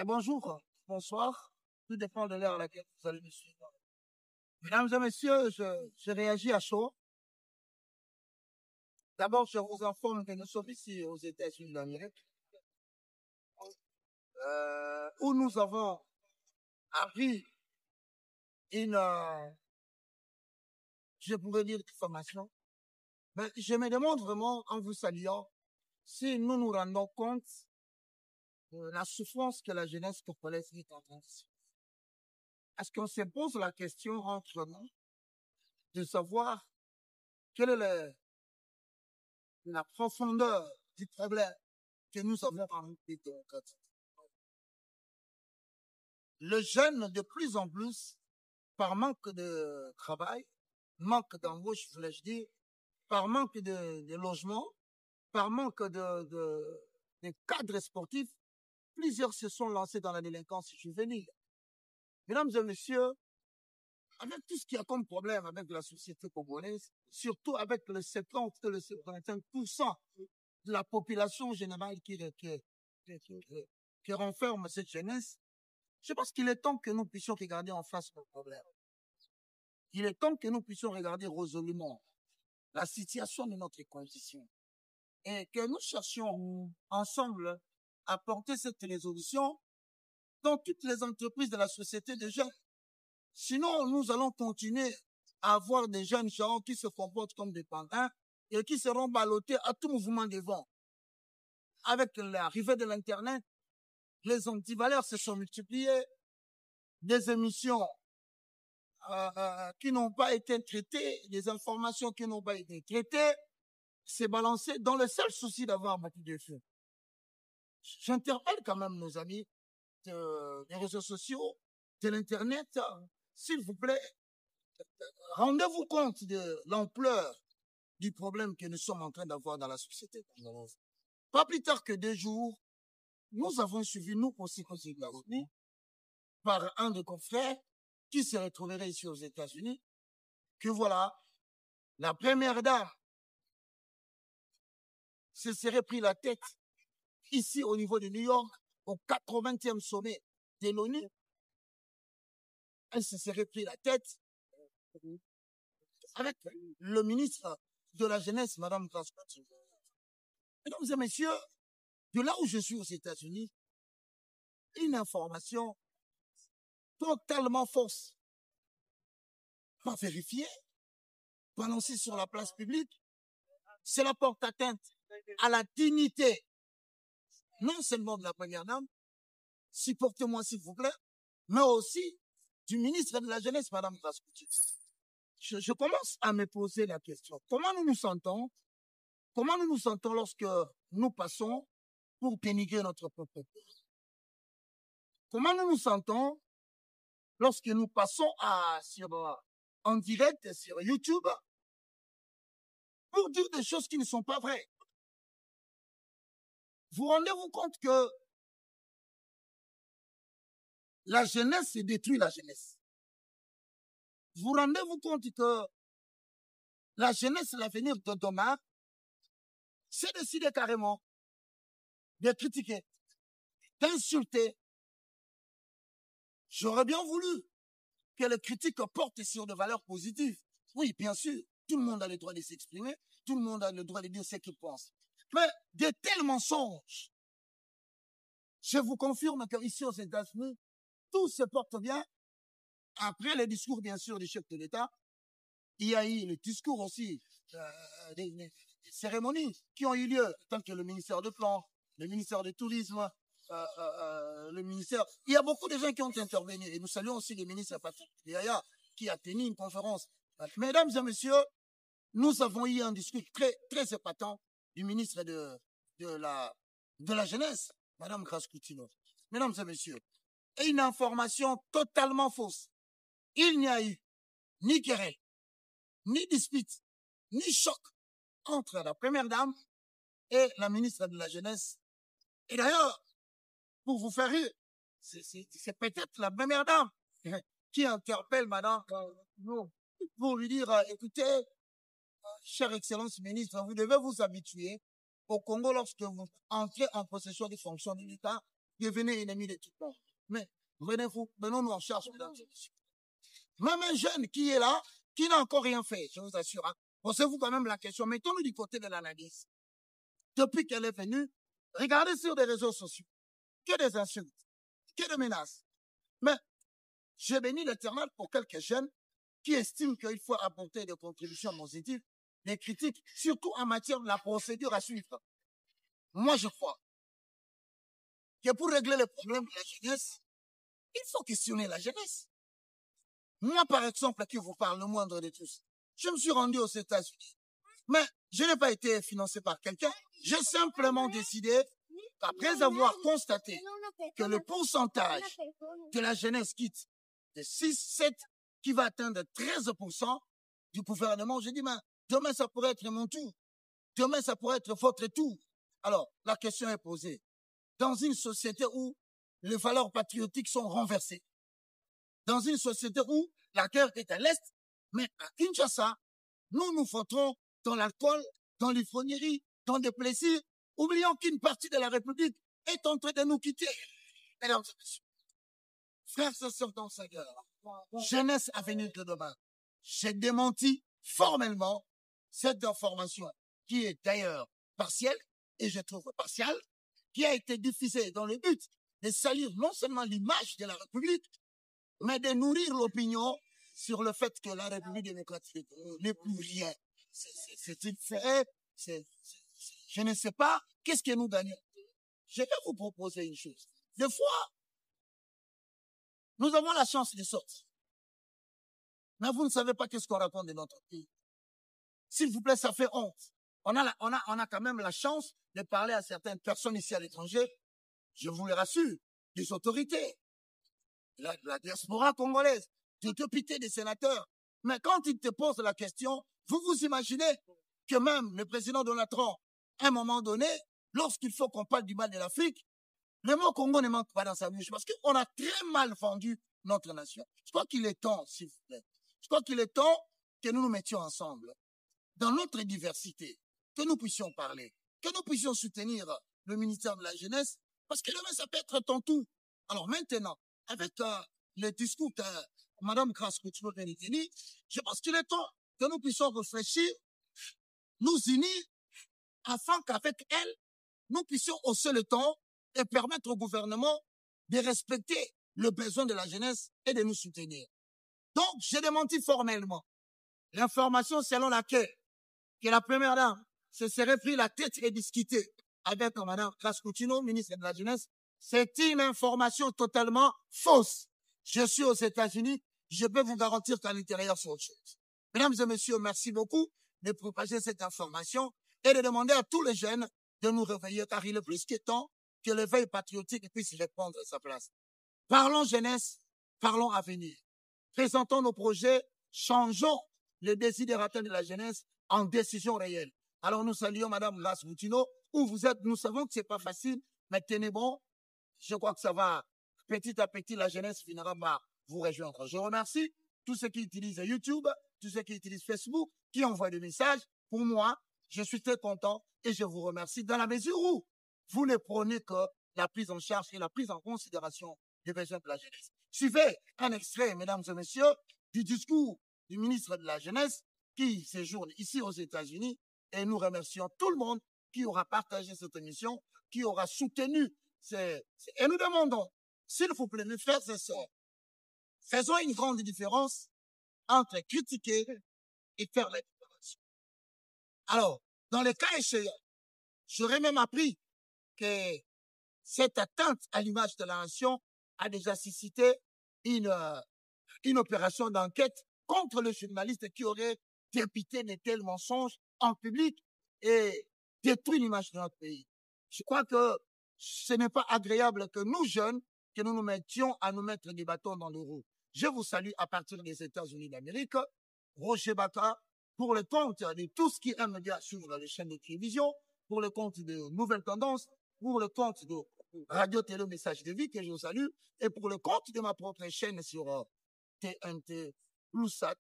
Bonjour, bonsoir. Tout dépend de l'heure à laquelle vous allez me suivre. Mesdames et messieurs, je réagis à chaud. D'abord, je vous informe que nous sommes ici aux États-Unis d'Amérique, où nous avons appris une, je pourrais dire, formation. Mais je me demande vraiment, en vous saluant, si nous nous rendons compte de la souffrance que la jeunesse congolaise est en train de subir. Est-ce qu'on se pose la question entre nous de savoir quelle est la profondeur du problème que nous avons en pays démocratique? Le jeune, de plus en plus, par manque de travail, manque d'embauche, voulais-je dire, par manque de logement, par manque de cadres sportifs, plusieurs se sont lancés dans la délinquance juvénile. Mesdames et messieurs, avec tout ce qu'il y a comme problème avec la société congolaise, surtout avec le 70 et le 75% de la population générale qui renferme cette jeunesse, je pense qu'il est temps que nous puissions regarder en face nos problèmes. Il est temps que nous puissions regarder résolument la situation de notre condition et que nous cherchions ensemble à porter cette résolution dans toutes les entreprises de la société des jeunes. Sinon, nous allons continuer à avoir des jeunes gens qui se comportent comme des pantins et qui seront ballottés à tout mouvement de vent. Avec l'arrivée de l'Internet, les antivaleurs se sont multipliées, des émissions qui n'ont pas été traitées, des informations qui n'ont pas été traitées, c'est balancé dans le seul souci d'avoir battu des feux. J'interpelle quand même nos amis des réseaux sociaux, de l'Internet, s'il vous plaît, rendez-vous compte de l'ampleur du problème que nous sommes en train d'avoir dans la société. Pas plus tard que 2 jours, nous avons suivi, nous aussi, par un de confrères qui se retrouverait ici aux États-Unis, que voilà, la première dame se serait pris la tête ici au niveau de New York, au 80e sommet de l'ONU. Elle se serait pris la tête avec le ministre de la Jeunesse, Madame Grascott. Mesdames et messieurs, de là où je suis aux États-Unis, une information totalement fausse, pas vérifiée, balancée sur la place publique, cela porte atteinte à la dignité, non seulement de la première dame, supportez-moi s'il vous plaît, mais aussi du ministre de la Jeunesse, Madame Grascott. Je commence à me poser la question. Comment nous nous sentons lorsque nous passons pour dénigrer notre propre peuple? Comment nous nous sentons lorsque nous passons en direct sur YouTube pour dire des choses qui ne sont pas vraies? Vous rendez-vous compte que la jeunesse détruit la jeunesse? Vous rendez-vous compte que la jeunesse, l'avenir de demain, c'est décidé carrément de critiquer, d'insulter. J'aurais bien voulu que les critiques portent sur des valeurs positives. Oui, bien sûr, tout le monde a le droit de s'exprimer, tout le monde a le droit de dire ce qu'il pense. Mais de tels mensonges, je vous confirme qu'ici aux États-Unis, tout se porte bien. Après les discours, bien sûr, du chef de l'État, il y a eu le discours aussi des cérémonies qui ont eu lieu, tant que le ministère de Plan, le ministère du Tourisme, le ministère. Il y a beaucoup de gens qui ont intervenu. Et nous saluons aussi le ministre Patrick Yaya qui a tenu une conférence. Mesdames et messieurs, nous avons eu un discours très, très épatant du ministre de la Jeunesse, Madame Grascutino. Mesdames et messieurs, et une information totalement fausse. Il n'y a eu ni querelle, ni dispute, ni choc entre la première dame et la ministre de la Jeunesse. Et d'ailleurs, pour vous faire rire, c'est peut-être la première dame qui interpelle madame pour lui dire, écoutez, chère excellence ministre, vous devez vous habituer au Congo lorsque vous entrez en possession des fonctions de l'État. devenez ennemis de tout le monde. Mais venons-nous en charge, mesdames et messieurs. Même un jeune qui est là, qui n'a encore rien fait, je vous assure. Hein. Posez-vous quand même la question. Mettons-nous du côté de l'analyse. Depuis qu'elle est venue, regardez sur les réseaux sociaux. Que des insultes, que des menaces. Mais je bénis l'Éternel pour quelques jeunes qui estiment qu'il faut apporter des contributions positives, des critiques, surtout en matière de la procédure à suivre. Moi, je crois que pour régler les problèmes de la jeunesse, il faut questionner la jeunesse. Moi, par exemple, qui vous parle le moindre de tous, je me suis rendu aux États-Unis. Mais je n'ai pas été financé par quelqu'un. J'ai simplement décidé, après avoir constaté que le pourcentage de la jeunesse quitte de 6, 7, qui va atteindre 13% du gouvernement, j'ai dit, mais demain, ça pourrait être mon tour. Demain, ça pourrait être votre tour. Alors, la question est posée. Dans une société où les valeurs patriotiques sont renversées, dans une société où la guerre est à l'Est, mais à Kinshasa, nous votons dans l'alcool, dans l'ivrognerie, dans des plaisirs, oublions qu'une partie de la République est en train de nous quitter. Mesdames et messieurs, frères et sœurs dans sa guerre, jeunesse avenir de demain, j'ai démenti formellement cette information qui est d'ailleurs partielle, et je trouve partielle, qui a été diffusée dans le but de salir non seulement l'image de la République, mais de nourrir l'opinion sur le fait que la République démocratique n'est plus rien. Je ne sais pas qu'est-ce que nous gagnons. Je vais vous proposer une chose. Des fois, nous avons la chance de sortir. Mais vous ne savez pas qu'est-ce qu'on raconte de notre pays. S'il vous plaît, ça fait honte. On a quand même la chance de parler à certaines personnes ici à l'étranger, je vous le rassure, des autorités, la diaspora congolaise, des députés, des sénateurs. Mais quand ils te posent la question, vous vous imaginez que même le président Donald Trump, à un moment donné, lorsqu'il faut qu'on parle du mal de l'Afrique, le mot Congo ne manque pas dans sa bouche parce qu'on a très mal vendu notre nation. Je crois qu'il est temps, s'il vous plaît. Je crois qu'il est temps que nous nous mettions ensemble dans notre diversité, que nous puissions parler, que nous puissions soutenir le ministère de la Jeunesse, parce que demain, ça peut être ton tour. Alors maintenant, avec le discours que Mme Grasse-Couture vient de tenir, je pense qu'il est temps que nous puissions réfléchir, nous unir, afin qu'avec elle, nous puissions hausser le temps et permettre au gouvernement de respecter le besoin de la jeunesse et de nous soutenir. Donc, j'ai démenti formellement l'information selon laquelle que la première dame se serait pris la tête et discuté avec Mme Grasse-Couture, ministre de la Jeunesse. C'est une information totalement fausse. Je suis aux États-Unis, je peux vous garantir qu'à l'intérieur, c'est autre chose. Mesdames et messieurs, merci beaucoup de propager cette information et de demander à tous les jeunes de nous réveiller, car il est plus que temps que l'éveil patriotique puisse répondre à sa place. Parlons jeunesse, parlons avenir. Présentons nos projets, changeons les désidératas de la jeunesse en décision réelle. Alors nous saluons Mme Grasse-Couture, où vous êtes, nous savons que c'est pas facile, mais tenez bon, je crois que ça va, petit à petit, la jeunesse finira par vous rejoindre. Je remercie tous ceux qui utilisent YouTube, tous ceux qui utilisent Facebook, qui envoient des messages. Pour moi, je suis très content et je vous remercie dans la mesure où vous ne prenez que la prise en charge et la prise en considération des besoins de la jeunesse. Suivez un extrait, mesdames et messieurs, du discours du ministre de la Jeunesse qui séjourne ici aux États-Unis, et nous remercions tout le monde qui aura partagé cette émission, qui aura soutenu et nous demandons, s'il vous plaît, mes frères et sœurs, faisons une grande différence entre critiquer et faire la différence. Alors, dans les cas échéants, j'aurais même appris que cette atteinte à l'image de la nation a déjà suscité une opération d'enquête contre le journaliste qui aurait dépité de tels mensonges en public et détruit l'image de notre pays. Je crois que ce n'est pas agréable que nous, jeunes, que nous nous mettions à nous mettre des bâtons dans les roues. Je vous salue à partir des États-Unis d'Amérique, Roger Baka, pour le compte de tout ce qui aime bien suivre les chaînes de télévision, pour le compte de Nouvelles Tendances, pour le compte de Radio Télé Message de Vie, que je vous salue, et pour le compte de ma propre chaîne sur TNT, BlueSat,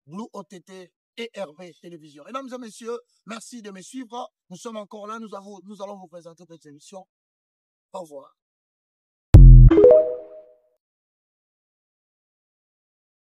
Blue OTT et RV Télévision. Mesdames et messieurs, merci de me suivre. Nous sommes encore là. Nous allons vous présenter cette émission. Au revoir.